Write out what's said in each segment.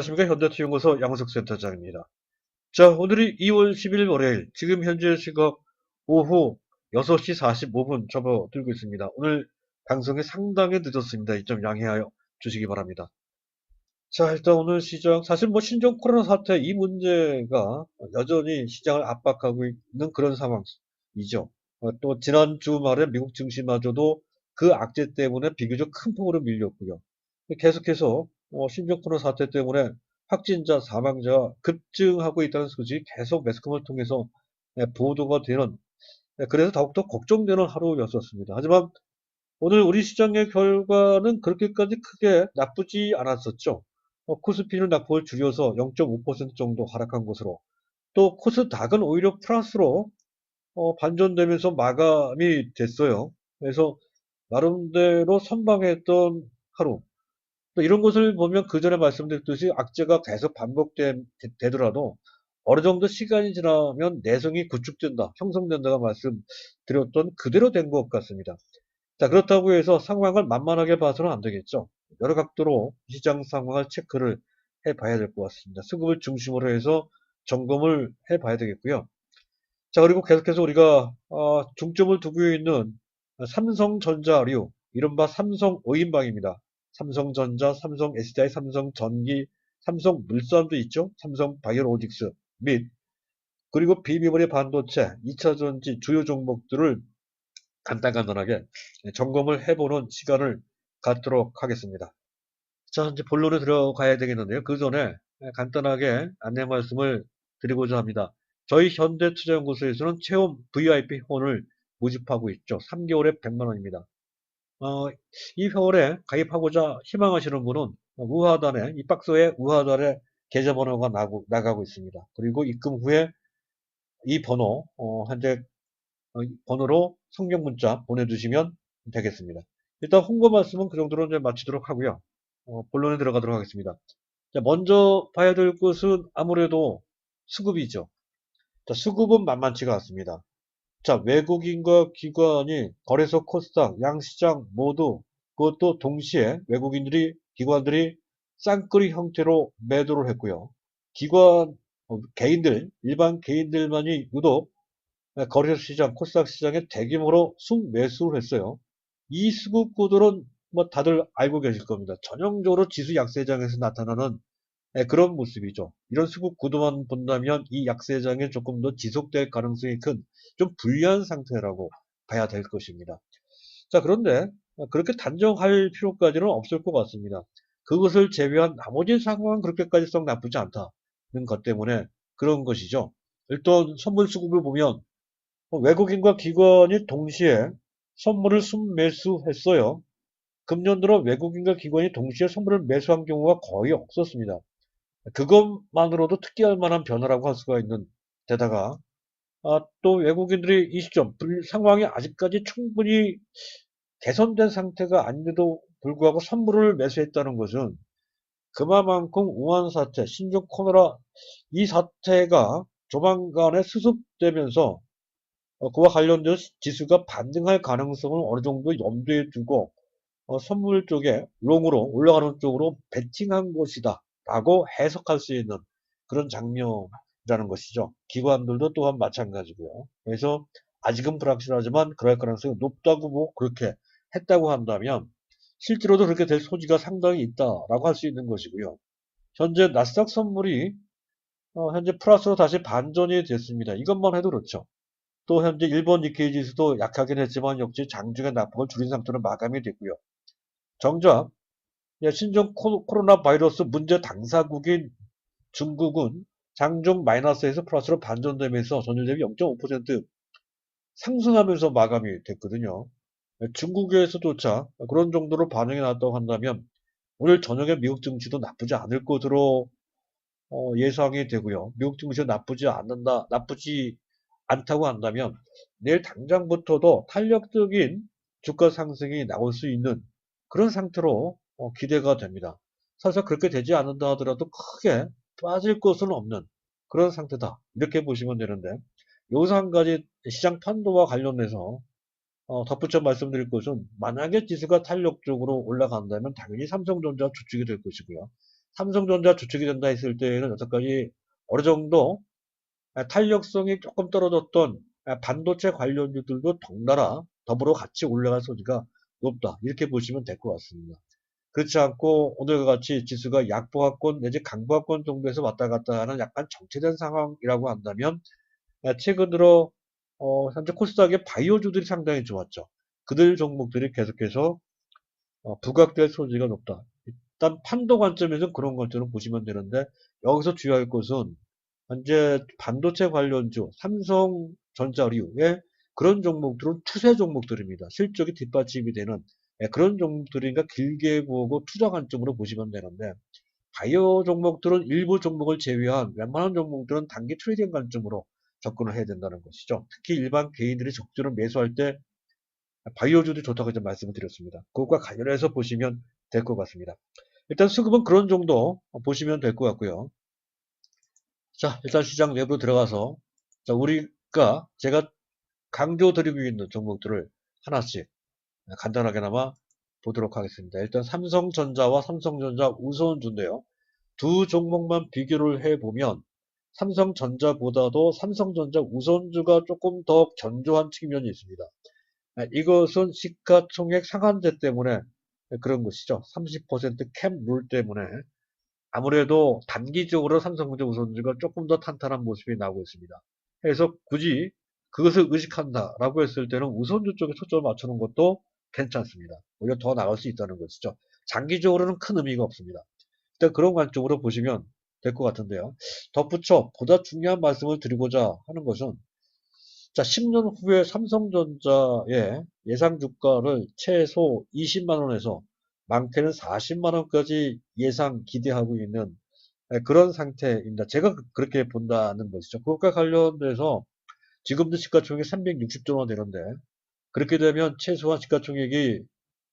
안녕하십니까. 현대투자연구소 양석센터장입니다. 자, 오늘이 2월 10일 월요일, 지금 현재 시각 오후 6시 45분 접어들고 있습니다. 오늘 방송이 상당히 늦었습니다. 이 점 양해하여 주시기 바랍니다. 자, 일단 오늘 시장, 사실 뭐 신종 코로나 사태 이 문제가 여전히 시장을 압박하고 있는 그런 상황이죠. 또 지난 주말에 미국 증시마저도 그 악재 때문에 비교적 큰 폭으로 밀렸고요. 계속해서 신종 코로나 사태 때문에 확진자, 사망자가 급증하고 있다는 소식이 계속 매스컴을 통해서 보도가 되는, 그래서 더욱더 걱정되는 하루였었습니다. 하지만 오늘 우리 시장의 결과는 그렇게까지 크게 나쁘지 않았었죠. 코스피는 낙폭을 줄여서 0.5% 정도 하락한 것으로, 또 코스닥은 오히려 플러스로 반전되면서 마감이 됐어요. 그래서 나름대로 선방했던 하루. 또 이런 것을 보면 그 전에 말씀드렸듯이 악재가 계속 반복되더라도 어느 정도 시간이 지나면 내성이 구축된다, 형성된다가 말씀드렸던 그대로 된 것 같습니다. 자, 그렇다고 해서 상황을 만만하게 봐서는 안 되겠죠. 여러 각도로 시장 상황을 체크를 해봐야 될 것 같습니다. 수급을 중심으로 해서 점검을 해봐야 되겠고요. 자, 그리고 계속해서 우리가 중점을 두고 있는 삼성전자류, 이른바 삼성 5인방입니다. 삼성전자, 삼성 SDI, 삼성전기, 삼성물산도 있죠. 삼성바이오로직스 및 그리고 비메모리 반도체, 2차전지 주요 종목들을 간단하게 점검을 해보는 시간을 갖도록 하겠습니다. 자, 이제 본론에 들어가야 되겠는데요. 그 전에 간단하게 안내 말씀을 드리고자 합니다. 저희 현대투자연구소에서는 체험 VIP 회원을 모집하고 있죠. 3개월에 100만 원입니다. 이 회원에 가입하고자 희망하시는 분은 우하단에, 이 박스에 우하단에 계좌번호가 나가고 있습니다. 그리고 입금 후에 이 번호, 현재 번호로 성경 문자 보내주시면 되겠습니다. 일단 홍보 말씀은 그 정도로 이제 마치도록 하고요. 본론에 들어가도록 하겠습니다. 자, 먼저 봐야 될 것은 아무래도 수급이죠. 자, 수급은 만만치가 않습니다. 자, 외국인과 기관이 거래소 코스닥 양시장 모두 그것도 동시에 기관들이 쌍끌이 형태로 매도를 했고요. 개인들, 일반 개인들만이 유독 거래소 시장, 코스닥 시장에 대규모로 순매수를 했어요. 이 수급 구도는 뭐 다들 알고 계실 겁니다. 전형적으로 지수 약세장에서 나타나는 그런 모습이죠. 이런 수급 구도만 본다면 이 약세장이 조금 더 지속될 가능성이 큰 좀 불리한 상태라고 봐야 될 것입니다. 자, 그런데 그렇게 단정할 필요까지는 없을 것 같습니다. 그것을 제외한 나머지 상황은 그렇게까지 썩 나쁘지 않다는 것 때문에 그런 것이죠. 일단 선물 수급을 보면 외국인과 기관이 동시에 선물을 순매수했어요. 금년 들어 외국인과 기관이 동시에 선물을 매수한 경우가 거의 없었습니다. 그것만으로도 특기할 만한 변화라고 할 수가 있는 데다가 또 외국인들이 이 시점 상황이 아직까지 충분히 개선된 상태가 아닌데도 불구하고 선물을 매수했다는 것은 그만큼 우한 사태, 신종 코로나 이 사태가 조만간에 수습되면서 그와 관련된 지수가 반등할 가능성을 어느 정도 염두에 두고 선물 쪽에 롱으로 올라가는 쪽으로 베팅한 것이다 라고 해석할 수 있는 그런 장면이라는 것이죠. 기관들도 또한 마찬가지고요. 그래서 아직은 불확실하지만 그럴 가능성이 높다고 뭐 그렇게 했다고 한다면 실제로도 그렇게 될 소지가 상당히 있다라고 할 수 있는 것이고요. 현재 나스닥 선물이 현재 플러스로 다시 반전이 됐습니다. 이것만 해도 그렇죠. 또 현재 일본 니케이 지수도 약하긴 했지만 역시 장중의 낙폭을 줄인 상태로 마감이 됐고요. 정작 신종 코로나 바이러스 문제 당사국인 중국은 장중 마이너스에서 플러스로 반전되면서 전일 대비 0.5% 상승하면서 마감이 됐거든요. 중국에서조차 그런 정도로 반응이 나왔다고 한다면 오늘 저녁에 미국 증시도 나쁘지 않을 것으로 예상이 되고요. 미국 증시가 나쁘지 않다고 한다면 내일 당장부터도 탄력적인 주가 상승이 나올 수 있는 그런 상태로 기대가 됩니다. 사실 그렇게 되지 않는다 하더라도 크게 빠질 것은 없는 그런 상태다. 이렇게 보시면 되는데 여기서 한 가지 시장 판도와 관련해서 덧붙여 말씀드릴 것은 만약에 지수가 탄력적으로 올라간다면 당연히 삼성전자 주축이 될 것이고요. 삼성전자 주축이 된다 했을 때에는 여태까지 어느 정도 탄력성이 조금 떨어졌던 반도체 관련주들도 덩달아 더불어 같이 올라갈 소지가 높다. 이렇게 보시면 될 것 같습니다. 그렇지 않고 오늘과 같이 지수가 약보합권 내지 강보합권 정도에서 왔다 갔다 하는 약간 정체된 상황이라고 한다면 최근 들어 현재 코스닥의 바이오주들이 상당히 좋았죠. 그들 종목들이 계속해서 부각될 소지가 높다. 일단 판도 관점에서 그런 것들은 보시면 되는데 여기서 주의할 것은 현재 반도체 관련주, 삼성전자류의 그런 종목들은 추세 종목들입니다. 실적이 뒷받침이 되는 그런 종목들이니까 길게 보고 투자 관점으로 보시면 되는데 바이오 종목들은 일부 종목을 제외한 웬만한 종목들은 단기 트레이딩 관점으로 접근을 해야 된다는 것이죠. 특히 일반 개인들이 적절히 매수할 때 바이오주도 좋다고 이제 말씀을 드렸습니다. 그것과 관련해서 보시면 될 것 같습니다. 일단 수급은 그런 정도 보시면 될 것 같고요. 자, 일단 시장 내부로 들어가서 자, 우리가 제가 강조드리고 있는 종목들을 하나씩 간단하게나마 보도록 하겠습니다. 일단 삼성전자와 삼성전자 우선주인데요. 두 종목만 비교를 해보면 삼성전자보다도 삼성전자 우선주가 조금 더 견조한 측면이 있습니다. 이것은 시가총액 상한제 때문에 그런 것이죠. 30% 캡 룰 때문에 아무래도 단기적으로 삼성전자 우선주가 조금 더 탄탄한 모습이 나오고 있습니다. 그래서 굳이 그것을 의식한다라고 했을 때는 우선주 쪽에 초점을 맞추는 것도 괜찮습니다. 오히려 더 나갈 수 있다는 것이죠. 장기적으로는 큰 의미가 없습니다. 일단 그런 관점으로 보시면 될 것 같은데요. 덧붙여 보다 중요한 말씀을 드리고자 하는 것은 자, 10년 후에 삼성전자의 예상 주가를 최소 20만 원에서 많게는 40만 원까지 예상 기대하고 있는 그런 상태입니다. 제가 그렇게 본다는 것이죠. 그것과 관련돼서 지금도 시가총액이 360조 원 되는데 그렇게 되면 최소한 시가총액이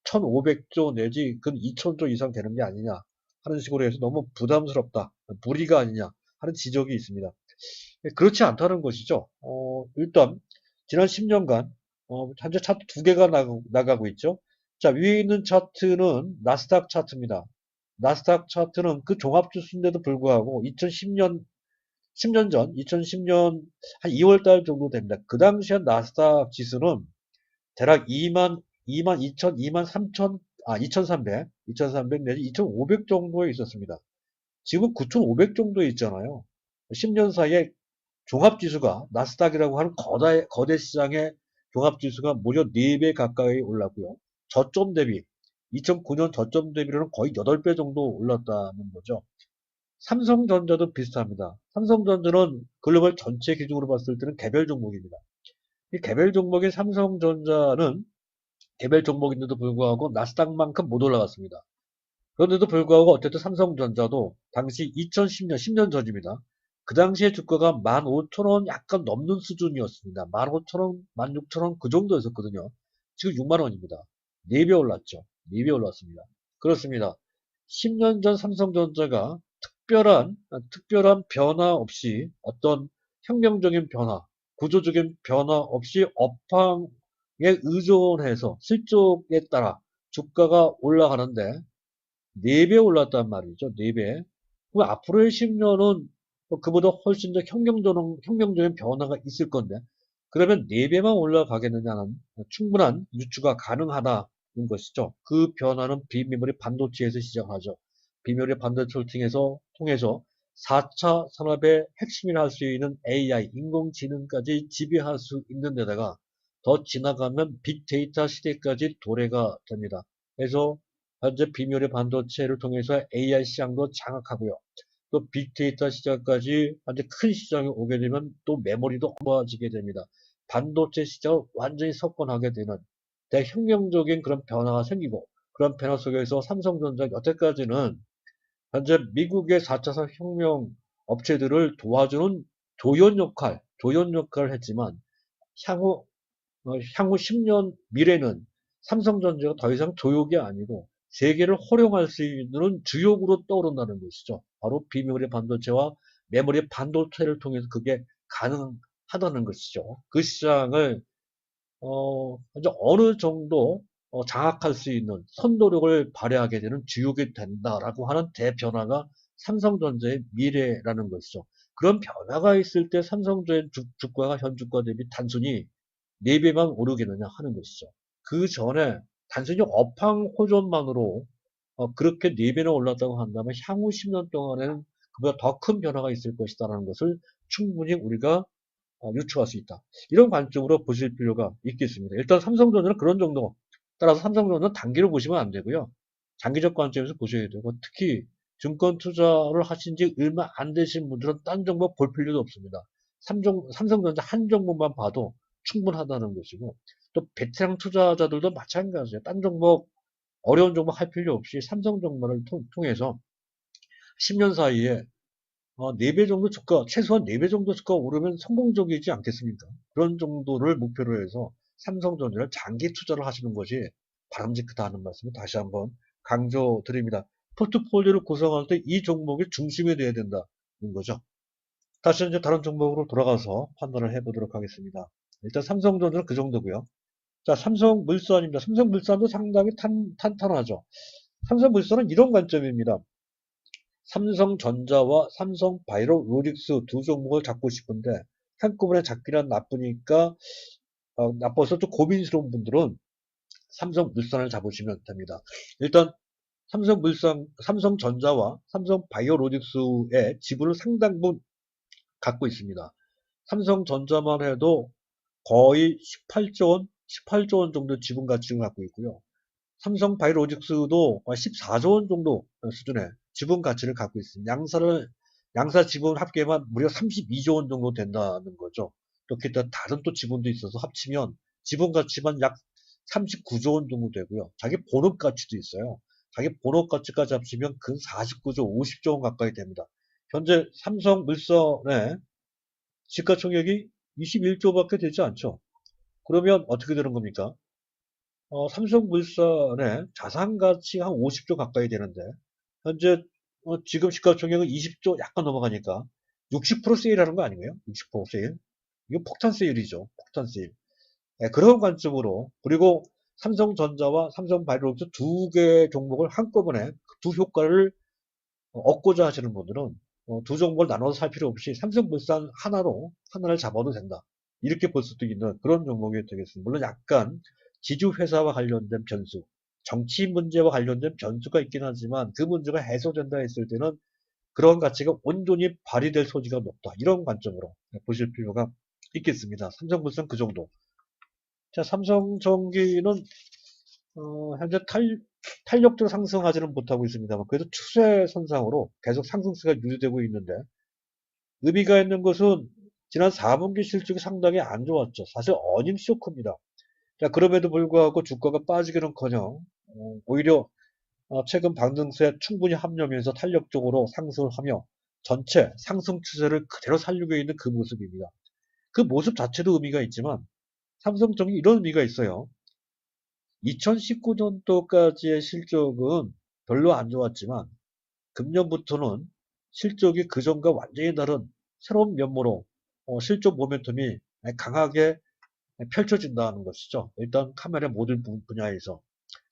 1,500조 내지 근 2,000조 이상 되는 게 아니냐 하는 식으로 해서 너무 부담스럽다, 무리가 아니냐 하는 지적이 있습니다. 그렇지 않다는 것이죠. 일단 지난 10년간 현재 차트 두 개가 나가고 있죠. 자, 위에 있는 차트는 나스닥 차트입니다. 나스닥 차트는 그 종합지수인데도 불구하고 2010년 10년 전 2010년 한 2월 달 정도 됩니다. 그 당시에 나스닥 지수는 대략 2만 2천, 2만 3천, 2,300 내지 2,500 정도에 있었습니다. 지금 9,500 정도에 있잖아요. 10년 사이에 종합지수가 나스닥이라고 하는 거대 시장의 종합지수가 무려 4배 가까이 올랐고요. 저점 대비 2009년 저점 대비로는 거의 8배 정도 올랐다는 거죠. 삼성전자도 비슷합니다. 삼성전자는 글로벌 전체 기준으로 봤을 때는 개별 종목입니다. 이 개별 종목인 삼성전자는 개별 종목인데도 불구하고 나스닥만큼 못 올라갔습니다. 그런데도 불구하고 어쨌든 삼성전자도 당시 2010년, 10년 전입니다. 그 당시에 주가가 15,000원 약간 넘는 수준이었습니다. 15,000원, 16,000원 그 정도였었거든요. 지금 6만원입니다. 4배 올랐죠. 4배 올랐습니다. 그렇습니다. 10년 전 삼성전자가 특별한 변화 없이 어떤 혁명적인 변화, 구조적인 변화 없이 업황에 의존해서 실적에 따라 주가가 올라가는데 4배 올랐단 말이죠. 4배. 그럼 앞으로의 10년은 그보다 훨씬 더 혁명적인 변화가 있을 건데, 그러면 4배만 올라가겠느냐는 충분한 유추가 가능하다는 것이죠. 그 변화는 비메모리 반도체에서 시작하죠. 비메모리 반도체를 통해서 4차 산업의 핵심이라 할 수 있는 AI, 인공지능까지 지배할 수 있는 데다가 더 지나가면 빅데이터 시대까지 도래가 됩니다. 그래서 현재 비메모리 반도체를 통해서 AI 시장도 장악하고요. 또 빅데이터 시장까지 현재 큰 시장이 오게 되면 또 메모리도 좋아지게 됩니다. 반도체 시장을 완전히 석권하게 되는 대혁명적인 그런 변화가 생기고 그런 변화 속에서 삼성전자 여태까지는 현재 미국의 4차 산업혁명 업체들을 도와주는 조연 역할을 했지만 향후 향후 10년 미래는 삼성전자가 더 이상 조욕이 아니고 세계를 호령할 수 있는 주욕으로 떠오른다는 것이죠. 바로 비메모리 반도체와 메모리 반도체를 통해서 그게 가능하다는 것이죠. 그 시장을 현재 어느 정도 장악할 수 있는 선도력을 발휘하게 되는 주역이 된다라고 하는 대변화가 삼성전자의 미래라는 것이죠. 그런 변화가 있을 때 삼성전자의 주가가 현 주가 대비 단순히 4배만 오르겠느냐 하는 것이죠. 그 전에 단순히 업황 호전만으로 그렇게 4배나 올랐다고 한다면 향후 10년 동안에는 그보다 더 큰 변화가 있을 것이다라는 것을 충분히 우리가 유추할 수 있다. 이런 관점으로 보실 필요가 있겠습니다. 일단 삼성전자는 그런 정도. 따라서 삼성전자는 단기로 보시면 안 되고요. 장기적 관점에서 보셔야 되고 특히 증권 투자를 하신 지 얼마 안 되신 분들은 딴 종목 볼 필요도 없습니다. 삼성전자 한 종목만 봐도 충분하다는 것이고 또 베테랑 투자자들도 마찬가지예요. 딴 종목 어려운 종목 할 필요 없이 삼성 종목을 통해서 10년 사이에 4배 정도 주가, 최소한 4배 정도 주가 오르면 성공적이지 않겠습니까? 그런 정도를 목표로 해서 삼성전자를 장기 투자를 하시는 것이 바람직하다는 말씀을 다시 한번 강조드립니다. 포트폴리오를 구성할 때 이 종목이 중심이 되어야 된다는 거죠. 다시 이제 다른 종목으로 돌아가서 판단을 해보도록 하겠습니다. 일단 삼성전자는 그 정도고요. 자, 삼성물산입니다. 삼성물산도 상당히 탄탄하죠. 삼성물산은 이런 관점입니다. 삼성전자와 삼성바이오로직스 두 종목을 잡고 싶은데 한꺼번에 잡기란 나쁘니까 나빠서 좀 고민스러운 분들은 삼성물산을 잡으시면 됩니다. 일단 삼성전자와 삼성바이오로직스의 지분을 상당 부분 갖고 있습니다. 삼성전자만 해도 거의 18조 원 정도 지분 가치를 갖고 있고요. 삼성바이오로직스도 14조 원 정도 수준의 지분 가치를 갖고 있습니다. 양사 지분 합계만 무려 32조 원 정도 된다는 거죠. 또 기타 다른 또 지분도 있어서 합치면 지분 가치만 약 39조 원 정도 되고요. 자기 본업 가치도 있어요. 자기 본업 가치까지 합치면 근 49조, 50조 원 가까이 됩니다. 현재 삼성물산의 시가총액이 21조밖에 되지 않죠. 그러면 어떻게 되는 겁니까? 삼성물산의 자산가치 한 50조 가까이 되는데 현재 지금 시가총액은 20조 약간 넘어가니까 60% 세일하는 거 아니에요? 60% 세일. 이거 폭탄 세일이죠. 폭탄 세일. 네, 그런 관점으로 그리고 삼성전자와 삼성바이오로직스 두 개 종목을 한꺼번에 두 효과를 얻고자 하시는 분들은 두 종목을 나눠서 살 필요 없이 삼성물산 하나를 잡아도 된다. 이렇게 볼 수도 있는 그런 종목이 되겠습니다. 물론 약간 지주회사와 관련된 변수, 정치 문제와 관련된 변수가 있긴 하지만 그 문제가 해소된다 했을 때는 그런 가치가 온전히 발휘될 소지가 높다. 이런 관점으로 보실 필요가 있겠습니다. 삼성물산 그 정도. 자, 삼성전기는 현재 탄력적으로 상승하지는 못하고 있습니다만 그래도 추세 선상으로 계속 상승세가 유지되고 있는데 의미가 있는 것은 지난 4분기 실적이 상당히 안 좋았죠. 사실 어닝 쇼크입니다. 자, 그럼에도 불구하고 주가가 빠지기는커녕 오히려 최근 방등세에 충분히 합류하면서 탄력적으로 상승을 하며 전체 상승 추세를 그대로 살리고 있는 그 모습입니다. 그 모습 자체도 의미가 있지만 삼성전기 이런 의미가 있어요. 2019년도까지의 실적은 별로 안 좋았지만 금년부터는 실적이 그전과 완전히 다른 새로운 면모로 실적 모멘텀이 강하게 펼쳐진다는 것이죠. 일단 카메라 모듈 분야에서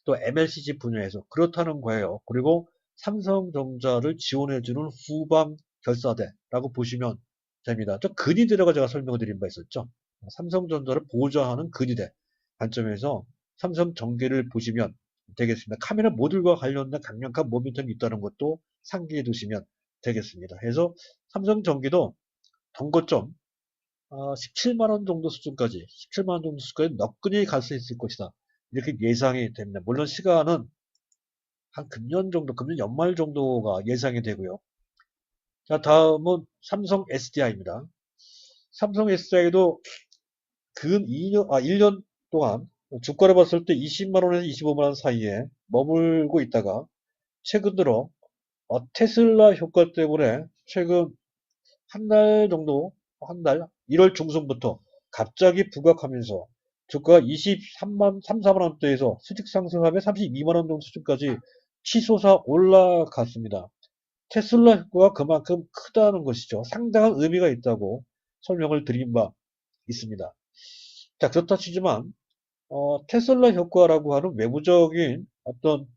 또 MLCC 분야에서 그렇다는 거예요. 그리고 삼성전자를 지원해주는 후방 결사대라고 보시면 됩니다. 저 근위대라고 제가 설명을 드린 바 있었죠. 삼성전자를 보좌하는 근위대 관점에서 삼성전기를 보시면 되겠습니다. 카메라 모듈과 관련된 강력한 모멘텀이 있다는 것도 상기해 두시면 되겠습니다. 그래서 삼성전기도 동고점 17만원 정도 수준까지 17만원 정도 수준까지 너끈히 갈 수 있을 것이다. 이렇게 예상이 됩니다. 물론 시간은 한 금년 정도, 금년 연말 정도가 예상이 되고요. 자, 다음은 삼성 SDI입니다. 삼성 SDI도 근 1년 동안 주가를 봤을 때 20만원에서 25만원 사이에 머물고 있다가 최근 들어 테슬라 효과 때문에 최근 한 달 정도, 1월 중순부터 갑자기 부각하면서 주가가 3, 4만원대에서 수직 상승하며 32만원 정도 수준까지 치솟아 올라갔습니다. 테슬라 효과가 그만큼 크다는 것이죠. 상당한 의미가 있다고 설명을 드린 바 있습니다. 자, 그렇다 치지만 테슬라 효과라고 하는 외부적인 어떤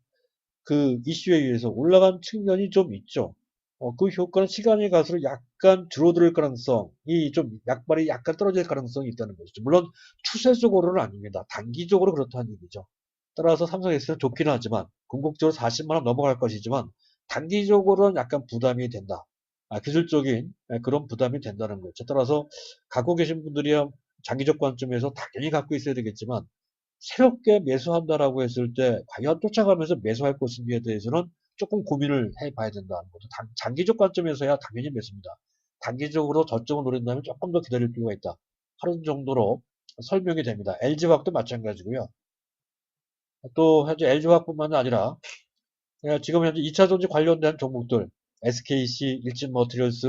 그 이슈에 의해서 올라간 측면이 좀 있죠. 그 효과는 시간이 갈수록 약간 줄어들 가능성이 좀 약발이 약간 떨어질 가능성이 있다는 것이죠. 물론 추세적으로는 아닙니다. 단기적으로 그렇다는 얘기죠. 따라서 삼성 S는 좋기는 하지만 궁극적으로 40만 원 넘어갈 것이지만 단기적으로는 약간 부담이 된다. 기술적인 그런 부담이 된다는 거죠. 따라서 갖고 계신 분들이야 장기적 관점에서 당연히 갖고 있어야 되겠지만 새롭게 매수한다라고 했을 때 과연 쫓아가면서 매수할 것인지에 대해서는 조금 고민을 해봐야 된다는 거죠. 장기적 관점에서야 당연히 매수입니다. 단기적으로 저점을 노린다면 조금 더 기다릴 필요가 있다. 하는 정도로 설명이 됩니다. LG화학도 마찬가지고요. 또 현재 LG화학뿐만 아니라 지금 현재 2차전지 관련된 종목들 SKC, 일진머티리얼스,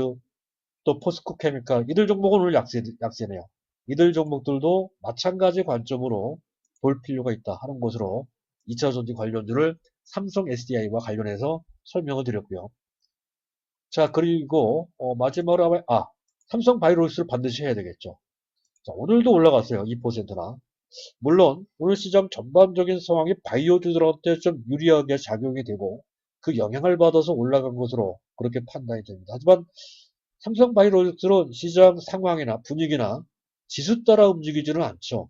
또 포스코케미칼 이들 종목은 오늘 약세네요. 이들 종목들도 마찬가지 관점으로 볼 필요가 있다 하는 것으로 2차전지 관련주를 삼성 SDI와 관련해서 설명을 드렸고요. 자, 그리고 마지막으로 삼성 바이오로직스를 반드시 해야 되겠죠. 자, 오늘도 올라갔어요. 2%나. 물론 오늘 시장 전반적인 상황이 바이오주들한테 좀 유리하게 작용이 되고 그 영향을 받아서 올라간 것으로 그렇게 판단이 됩니다. 하지만 삼성 바이오로직스는 시장 상황이나 분위기나 지수 따라 움직이지는 않죠.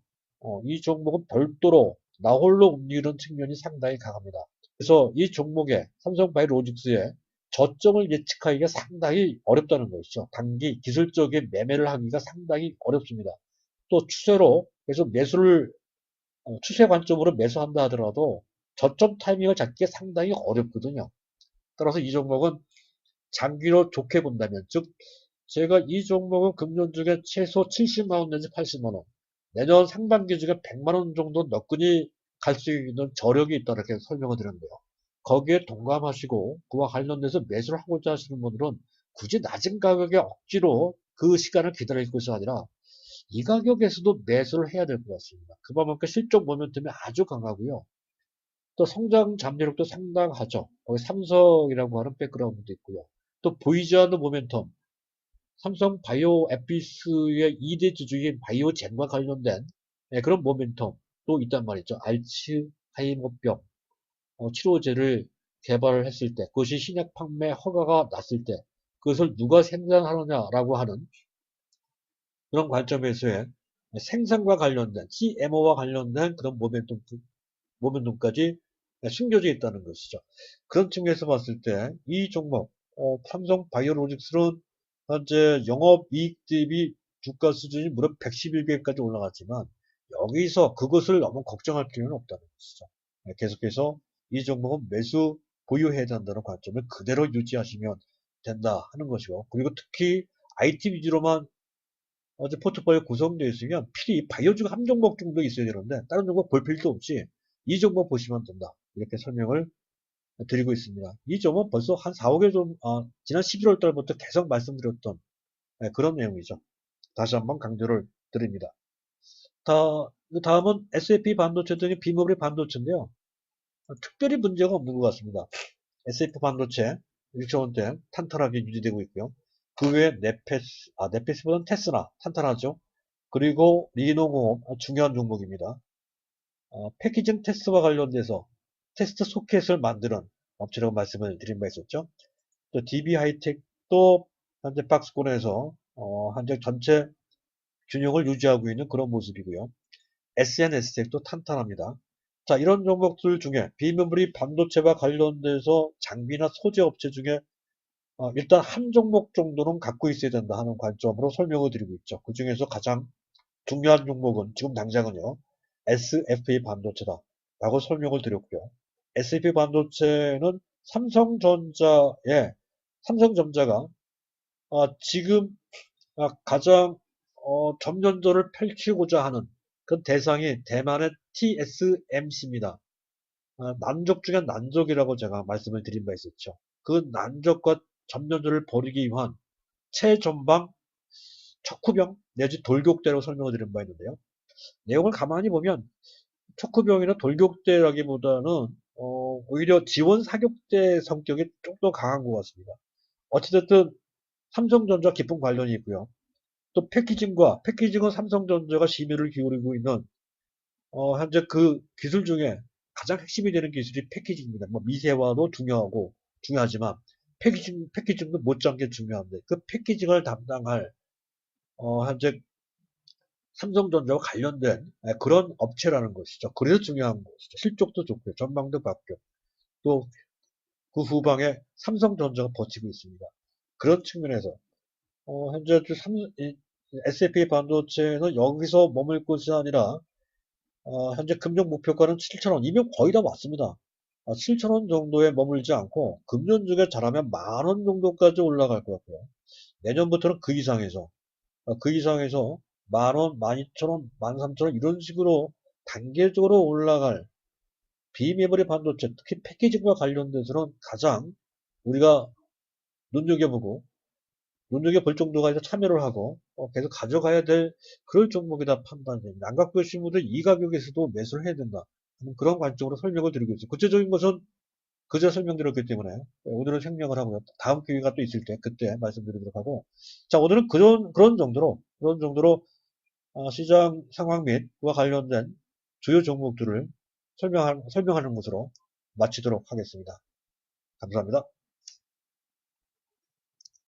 이 종목은 별도로 나홀로 움직이는 측면이 상당히 강합니다. 그래서 이 종목에 삼성 바이오로직스의 저점을 예측하기가 상당히 어렵다는 것이죠. 단기 기술적인 매매를 하기가 상당히 어렵습니다. 또 추세로 계속 추세 관점으로 매수한다 하더라도 저점 타이밍을 잡기가 상당히 어렵거든요. 따라서 이 종목은 장기로 좋게 본다면, 즉 제가 이 종목은 금년 중에 최소 70만 원 내지 80만 원, 내년 상반기 중에 100만 원 정도 너끈히 갈 수 있는 저력이 있다 이렇게 설명을 드렸는데요. 거기에 동감하시고 그와 관련돼서 매수를 하고자 하시는 분들은 굳이 낮은 가격에 억지로 그 시간을 기다릴 것이 아니라 이 가격에서도 매수를 해야 될 것 같습니다. 그만큼 실적 모멘텀이 아주 강하고요. 또 성장 잠재력도 상당하죠. 거기 삼성이라고 하는 백그라운드도 있고요. 또 보이지 않는 모멘텀, 삼성 바이오 에피스의 2대 주주인 바이오젠과 관련된 그런 모멘텀도 있단 말이죠. 알츠하이머병 치료제를 개발을 했을 때, 그것이 신약 판매 허가가 났을 때, 그것을 누가 생산하느냐라고 하는 그런 관점에서의 생산과 관련된, CMO와 관련된 그런 모멘텀까지 숨겨져 있다는 것이죠. 그런 측면에서 봤을 때 이 종목 삼성 바이오로직스는 현재 영업이익 대비 주가 수준이 무려 111배까지 올라갔지만 여기서 그것을 너무 걱정할 필요는 없다는 것이죠. 계속해서 이 종목은 매수 보유해야 된다는 관점을 그대로 유지하시면 된다 하는 것이고, 그리고 특히 IT 위주로만 어제 포트폴리오 구성되어 있으면 필히 바이오주가 한 종목 정도 있어야 되는데 다른 종목 볼 필요도 없이 이 종목 보시면 된다. 이렇게 설명을 드리고 있습니다. 이 점은 벌써 한 4, 5개월 지난 11월 달부터 계속 말씀드렸던 그런 내용이죠. 다시 한번 강조를 드립니다. 다음은 SAP 반도체 등의 비머리 반도체인데요. 특별히 문제가 없는 것 같습니다. SAP 반도체 6천원대 탄탄하게 유지되고 있고요. 그 외에 네페스보다는 테스나 탄탄하죠. 그리고 리노공업 중요한 종목입니다. 패키징 테스트와 관련돼서 테스트 소켓을 만드는 업체라고 말씀을 드린 바 있었죠. 또 DB 하이텍도 현재 박스권에서 현재 전체 균형을 유지하고 있는 그런 모습이고요. SNS텍도 탄탄합니다. 자, 이런 종목들 중에 비메모리 반도체와 관련돼서 장비나 소재 업체 중에 일단 한 종목 정도는 갖고 있어야 된다 하는 관점으로 설명을 드리고 있죠. 그 중에서 가장 중요한 종목은 지금 당장은요. SFA 반도체다 라고 설명을 드렸고요. SFA 반도체는 삼성전자가 지금 가장 전면전을 펼치고자 하는 그 대상이 대만의 TSMC입니다. 난적 중에 난적이라고 제가 말씀을 드린 바 있었죠. 그 난적과 전면전을 벌이기 위한 최전방 척후병 내지 돌격대로 설명을 드린 바 있는데요. 내용을 가만히 보면 척후병이나 돌격대라기보다는 오히려 지원 사격대 성격이 좀 더 강한 것 같습니다. 어찌됐든 삼성전자 깊은 관련이 있고요. 또 패키징은 삼성전자가 심의를 기울이고 있는 현재 그 기술 중에 가장 핵심이 되는 기술이 패키징입니다. 뭐 미세화도 중요하지만 패키징도 못지않게 중요한데 그 패키징을 담당할 현재 삼성전자와 관련된 그런 업체라는 것이죠. 그래서 중요한 것이죠. 실적도 좋고요. 전망도 밝고 또 그 후방에 삼성전자가 버티고 있습니다. 그런 측면에서 현재 SAP 반도체는 여기서 머물 것이 아니라 현재 금년 목표가는 7,000원 이면 거의 다 왔습니다. 7,000원 정도에 머물지 않고 금년 중에 잘하면 10,000원 정도까지 올라갈 것 같고요. 내년부터는 그 이상에서 10,000원, 12,000원, 13,000원 이런 식으로 단계적으로 올라갈 비메모리 반도체, 특히 패키징과 관련돼서는 가장 우리가 눈여겨보고 눈여겨볼 정도가 아니라 참여를 하고 계속 가져가야 될 그럴 종목이다 판단됩니다. 안 갖고 계신 분들 이 가격에서도 매수를 해야 된다. 그런 관점으로 설명을 드리고 있어요. 구체적인 것은 그제 설명드렸기 때문에 오늘은 생략을 하고요. 다음 기회가 또 있을 때 그때 말씀드리도록 하고 자 오늘은 그런 정도로 시장 상황 및 그와 관련된 주요 종목들을 설명하는 것으로 마치도록 하겠습니다. 감사합니다.